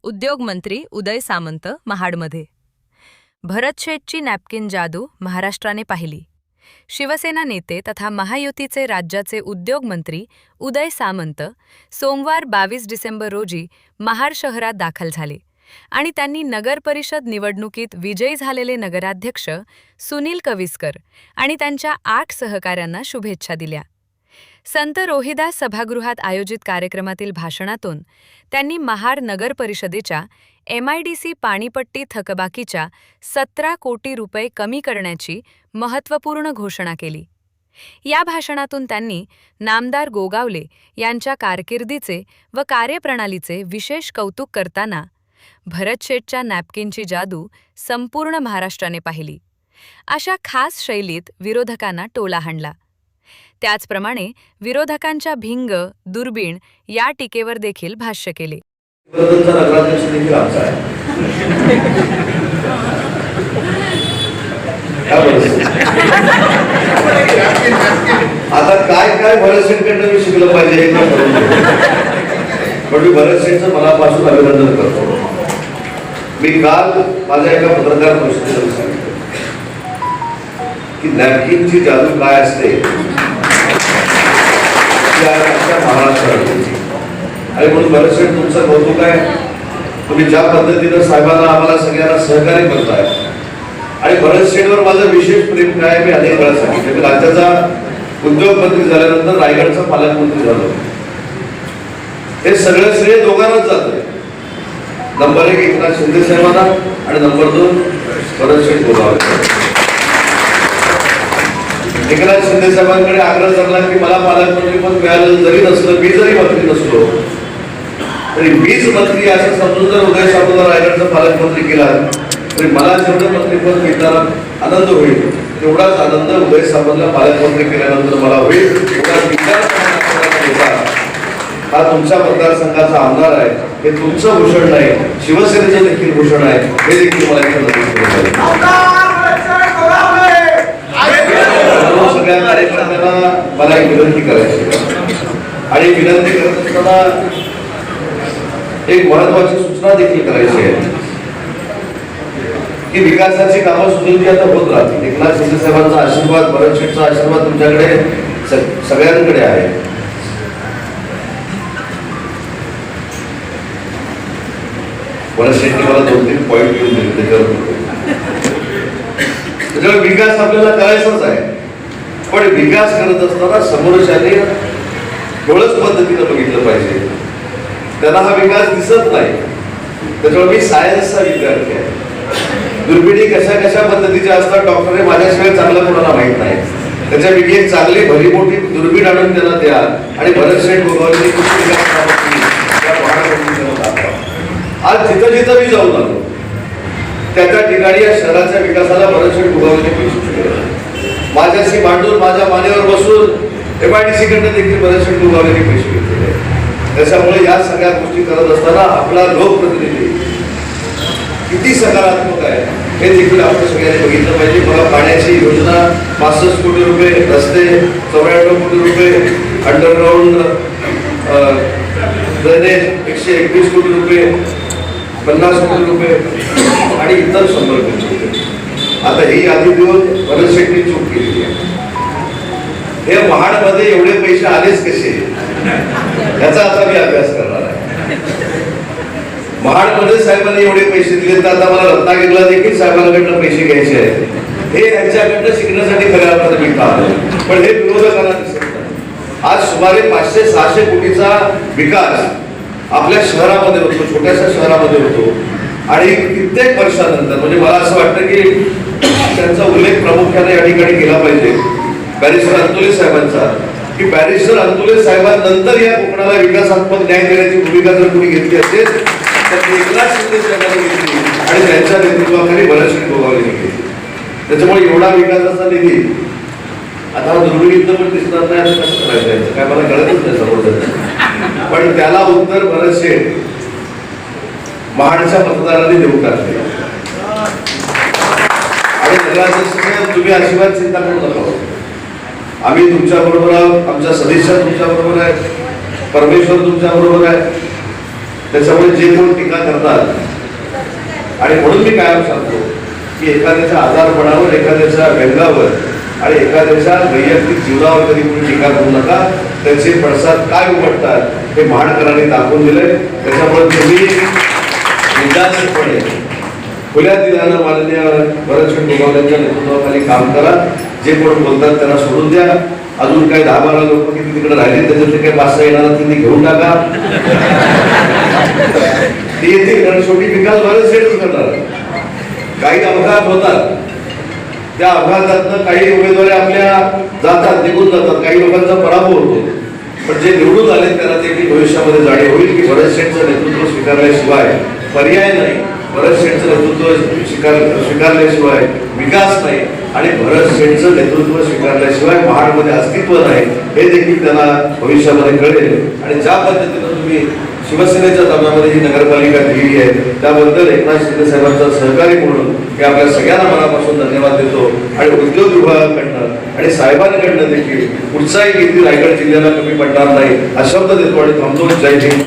उद्योगमंत्री उदय सामंत महाडमध्ये. भरत शेठची नॅपकिन जादू महाराष्ट्राने पाहिली. शिवसेना नेते तथा महायुतीचे राज्याचे उद्योगमंत्री उदय सामंत सोमवार 22 डिसेंबर रोजी महाड शहरात दाखल झाले आणि त्यांनी नगर परिषद निवडणुकीत विजयी झालेले नगराध्यक्ष सुनील कविस्कर आणि त्यांच्या 8 सहकाऱ्यांना शुभेच्छा दिल्या. संत रोहिदास सभागृहात आयोजित कार्यक्रमातील भाषणातून त्यांनी महाड नगर परिषदेच्या MIDC पाणीपट्टी थकबाकीच्या 17 कोटी रुपये कमी करण्याची महत्त्वपूर्ण घोषणा केली. या भाषणातून त्यांनी नामदार गोगावले यांच्या कारकिर्दीचे व कार्यप्रणालीचे विशेष कौतुक करताना भरत शेठच्या नॅपकिनची जादू संपूर्ण महाराष्ट्राने पाहिली अशा खास शैलीत विरोधकांना टोला हाणला. त्याचप्रमाणे विरोधकांच्या भिंग, दुर्बीण या टीकेवर देखील भाष्य केले. आता काय काय भरत शेठकडनं मी शिकलं पाहिजे पण मी भरत शेठचं मनापासून अभिनंदन करतो. मी काल माझ्या एका पत्रकार परिषदेत सांगितलं की नॅपकिनची जादू काय असते आणि म्हणून भरत शेठ तुमचं कौतुक आहे. तुम्ही ज्या पद्धतीनं साहेबांना आम्हाला सगळ्यांना सहकार्य करताय आणि भरत शेठवर माझं विशेष प्रेम काय मी अनेक वेळा सांगितलं. मी राज्याचा उद्योगमंत्री झाल्यानंतर रायगडचा पालकमंत्री झालो. हे सगळं श्रेय दोघांनाच जातं. नंबर 1 एकनाथ शिंदे साहेबांना आणि नंबर 2 भरत शेठ गोगावले. एकनाथ शिंदे साहेबांकडे आग्रह धरला की मला पालकमंत्री पद मिळालं जरी नसलं, मी जरी मंत्री नसलो तरी मीच मंत्री असं समजून जर उदय सामंत रायगडचा पालकमंत्री केला तरी मला जेवढं मंत्रीपद मिळताना आनंद होईल तेवढाच आनंद उदय सामंतला पालकमंत्री केल्यानंतर मला होईल. हा तुमच्या मतदारसंघाचा आमदार आहे, हे तुमचं भूषण नाही, शिवसेनेचं देखील भूषण आहे. हे देखील मला सगळ्या कार्यकर्त्यांना मला एक विनंती करायची आणि विनंती करत असताना एक महत्वाची सूचना देखील करायची आहे की विकासाची कामं सुद्धा आता होत राहतील. एकनाथ शिंदे साहेबांचा आशीर्वाद, भरत शेठचा आशीर्वाद तुमच्याकडे सगळ्यांकडे आहे. भरत शेठने मला 2-3 पॉईंट घेऊन दिले त्याच्यावर विकास आपल्याला करायचाच आहे. पण विकास करत असताना समोरच्याने डोळस पद्धतीनं बघितलं पाहिजे. त्यांना हा विकास दिसत नाही. त्याच्यामुळे मी सायन्सचा विद्यार्थी आहे. दुर्बिणी कशा कशा पद्धतीच्या असतात डॉक्टरने माझ्याशिवाय चांगलं कोणाला माहित नाही. त्याच्यापैकी एक चांगली भरी मोठी दुर्बीण आणून त्यांना द्या आणि भरत शेठ गोगावले आज जिथं जिथं मी जाऊन आलो त्या ठिकाणी या शहराच्या विकासाला भरत शेठ गोगावले माझ्याशी मांडून माझ्या मानेवर बसून MIDC कडनं देखील भरत शेठ गोगावले पैसे घेतलेले. त्याच्यामुळे या सगळ्या गोष्टी करत असताना आपला लोकप्रतिनिधी किती सकारात्मक आहे हे देखील आपण सगळ्यांनी बघितलं पाहिजे. मला पाण्याची योजना 65 कोटी रुपये, रस्ते 94 कोटी रुपये, अंडरग्राऊंड ड्रेनेज 121 कोटी रुपये, 50 कोटी रुपये आणि इतर 100 कोटी रुपये. आता ही यादी देऊन भरत शेठनी चूक केली आहे. हे महाडमध्ये एवढे पैसे आलेच कसे याचा आता मी अभ्यास करणार आहे. महाडमध्ये साहेबांनी एवढे पैसे दिले तर आता मला रत्नागिरीला देखील साहेबांकडनं पैसे घ्यायचे आहेत. हे यांच्याकडनं शिकण्यासाठी खऱ्या अर्थाने मी काम आहे. पण हे विरोधकांना दिसत नाही. आज सुमारे 500-600 कोटीचा विकास आपल्या शहरामध्ये होतो, छोट्याशा शहरामध्ये होतो आणि कित्येक वर्षानंतर म्हणजे मला असं वाटतं की त्यांचा उल्लेख प्रामुख्याने या ठिकाणी केला पाहिजे बॅरिस्टर अंतुले साहेबांचा की बॅरिस्टर अंतुले साहेबांनंतर या कोकणाला विकासात्मक न्याय देण्याची भूमिका जर कोणी घेतली असेल तर एकनाथ शिंदे साहेबांनी घेतली आणि त्यांच्या नेतृत्वाखाली भरत शेठ गोगावले घेतली. त्याच्यामुळे एवढा विकासाचा निधी आता दुर्बिणीतनं पण दिसणार नाही असं कसं करायचं काय मला कळतच नाही समोर. पण त्याला उत्तर भरत शेठ महाडच्या मतदारांनी देऊ टाकले आणि नगराध्यक्ष तुम्ही अजिबात चिंता करू नका. आम्ही तुमच्या बरोबर आहोत, आमच्या सदस्य तुमच्या बरोबर आहेत, परमेश्वर तुमच्या बरोबर आहे. त्याच्यामुळे जे कोण टीका करतात, आणि म्हणून मी कायम सांगतो की एखाद्याच्या आजारपणावर, एखाद्याच्या व्यंगावर आणि एखाद्याच्या वैयक्तिक जीवनावर कधी कोणी टीका करू नका. त्याचे पडसाद काय उमटतात हे महाडकरांनी दाखवून दिले. त्याच्यामुळे तुम्ही निदानपणे खुल्या दिलानं माननीय भरतशेठ गोगावलेंच्या नेतृत्वाखाली काम करा. जे कोण बोलतात त्यांना सोडून द्या. अजून काही 10-12 लोक किती तिकडे राहिले, त्याच्यातले काही 5-6 येणार त्यांनी घेऊन टाका. ते येतील, कारण शेवटी विकास भरतशेठच करणार. काही अपघात होतात, त्या अपघातातनं काही उमेदवारी आपल्या जातात, निघून जातात, काही लोकांचा पराभव होतो. पण जे निवडून आले त्यांना ते भविष्यामध्ये जाणीव होईल की भरतशेठचं नेतृत्व स्वीकारल्याशिवाय पर्याय नाही, भरतशेठचं नेतृत्व स्वीकारल्याशिवाय विकास नाही, आणि भरतशेठचं नेतृत्व स्वीकारल्याशिवाय महाडमध्ये अस्तित्व नाही, हे देखील त्यांना भविष्यामध्ये कळेल. आणि ज्या पद्धतीनं तुम्ही शिवसेनेच्या ताब्यामध्ये ही नगरपालिका दिली आहे त्याबद्दल एकनाथ शिंदे साहेबांचं सहकारी म्हणून मी आपल्या सगळ्यांना मनापासून धन्यवाद देतो. आणि उद्योग विभागाकडनं आणि साहेबांकडनं देखील उत्साही निधी रायगड जिल्ह्याला कमी पडणार नाही हा शब्द देतो आणि थांबतो. जय हिंद.